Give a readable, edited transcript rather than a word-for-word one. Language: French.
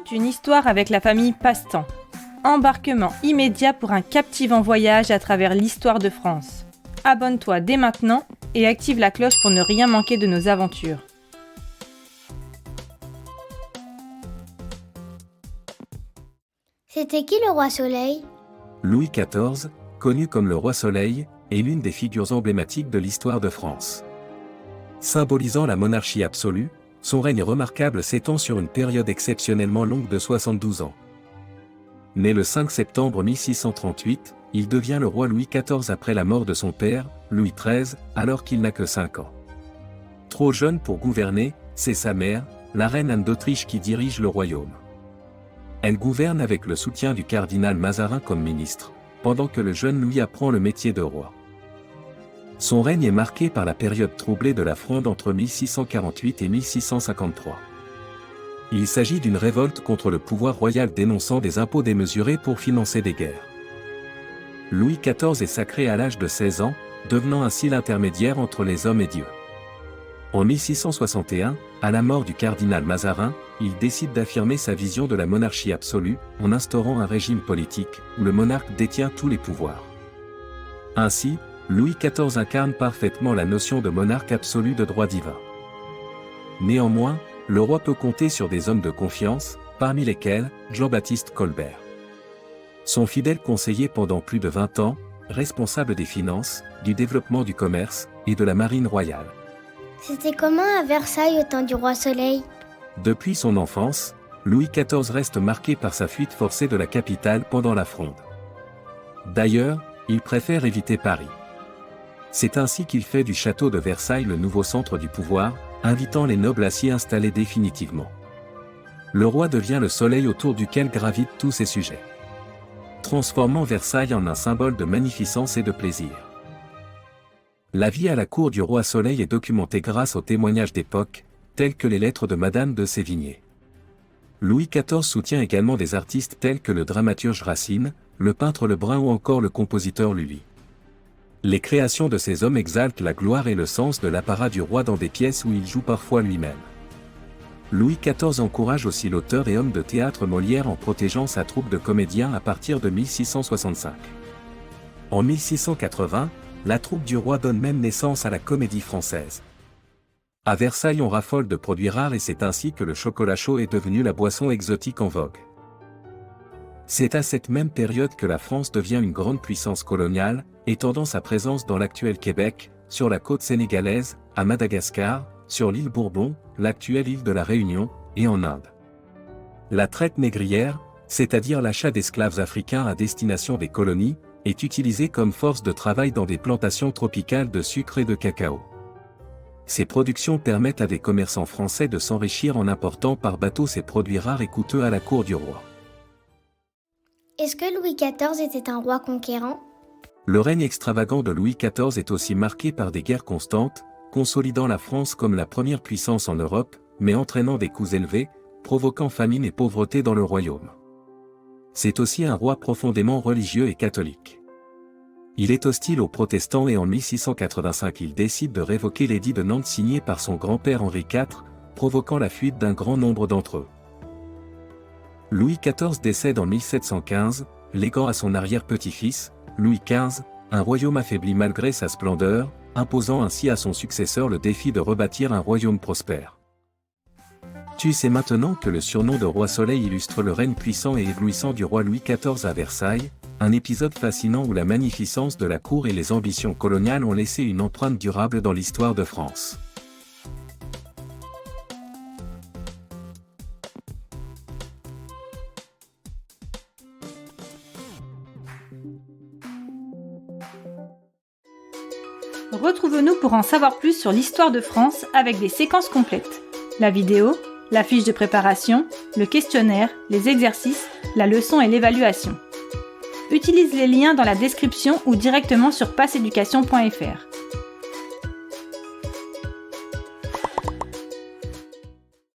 toute une histoire avec la famille Passe-Temps. Embarquement immédiat pour un captivant voyage à travers l'histoire de France. Abonne-toi dès maintenant et active la cloche pour ne rien manquer de nos aventures. C'était qui le roi Soleil ? Louis XIV, connu comme le roi Soleil, est l'une des figures emblématiques de l'histoire de France. Symbolisant la monarchie absolue, son règne remarquable s'étend sur une période exceptionnellement longue de 72 ans. Né le 5 septembre 1638, il devient le roi Louis XIV après la mort de son père, Louis XIII, alors qu'il n'a que 5 ans. Trop jeune pour gouverner, c'est sa mère, la reine Anne d'Autriche qui dirige le royaume. Elle gouverne avec le soutien du cardinal Mazarin comme ministre, pendant que le jeune Louis apprend le métier de roi. Son règne est marqué par la période troublée de la Fronde entre 1648 et 1653. Il s'agit d'une révolte contre le pouvoir royal dénonçant des impôts démesurés pour financer des guerres. Louis XIV est sacré à l'âge de 16 ans, devenant ainsi l'intermédiaire entre les hommes et Dieu. En 1661, à la mort du cardinal Mazarin, il décide d'affirmer sa vision de la monarchie absolue, en instaurant un régime politique, où le monarque détient tous les pouvoirs. Ainsi, Louis XIV incarne parfaitement la notion de monarque absolu de droit divin. Néanmoins, le roi peut compter sur des hommes de confiance, parmi lesquels Jean-Baptiste Colbert. Son fidèle conseiller pendant plus de 20 ans, responsable des finances, du développement du commerce et de la marine royale. C'était comment à Versailles au temps du roi Soleil ? Depuis son enfance, Louis XIV reste marqué par sa fuite forcée de la capitale pendant la Fronde. D'ailleurs, il préfère éviter Paris. C'est ainsi qu'il fait du château de Versailles le nouveau centre du pouvoir, invitant les nobles à s'y installer définitivement. Le roi devient le soleil autour duquel gravitent tous ses sujets, transformant Versailles en un symbole de magnificence et de plaisir. La vie à la cour du roi Soleil est documentée grâce aux témoignages d'époque, tels que les lettres de Madame de Sévigné. Louis XIV soutient également des artistes tels que le dramaturge Racine, le peintre Lebrun ou encore le compositeur Lully. Les créations de ces hommes exaltent la gloire et le sens de l'apparat du roi dans des pièces où il joue parfois lui-même. Louis XIV encourage aussi l'auteur et homme de théâtre Molière en protégeant sa troupe de comédiens à partir de 1665. En 1680, la troupe du roi donne même naissance à la Comédie Française. À Versailles on raffole de produits rares et c'est ainsi que le chocolat chaud est devenu la boisson exotique en vogue. C'est à cette même période que la France devient une grande puissance coloniale, étendant sa présence dans l'actuel Québec, sur la côte sénégalaise, à Madagascar, sur l'île Bourbon, l'actuelle île de la Réunion, et en Inde. La traite négrière, c'est-à-dire l'achat d'esclaves africains à destination des colonies, est utilisée comme force de travail dans des plantations tropicales de sucre et de cacao. Ces productions permettent à des commerçants français de s'enrichir en important par bateau ces produits rares et coûteux à la cour du roi. Est-ce que Louis XIV était un roi conquérant ? Le règne extravagant de Louis XIV est aussi marqué par des guerres constantes, consolidant la France comme la première puissance en Europe, mais entraînant des coûts élevés, provoquant famine et pauvreté dans le royaume. C'est aussi un roi profondément religieux et catholique. Il est hostile aux protestants et en 1685 il décide de révoquer l'édit de Nantes signé par son grand-père Henri IV, provoquant la fuite d'un grand nombre d'entre eux. Louis XIV décède en 1715, léguant à son arrière-petit-fils, Louis XV, un royaume affaibli malgré sa splendeur, imposant ainsi à son successeur le défi de rebâtir un royaume prospère. Tu sais maintenant que le surnom de roi Soleil illustre le règne puissant et éblouissant du roi Louis XIV à Versailles, un épisode fascinant où la magnificence de la cour et les ambitions coloniales ont laissé une empreinte durable dans l'histoire de France. Retrouve-nous pour en savoir plus sur l'histoire de France avec des séquences complètes. La vidéo, la fiche de préparation, le questionnaire, les exercices, la leçon et l'évaluation. Utilise les liens dans la description ou directement sur passeeducation.fr.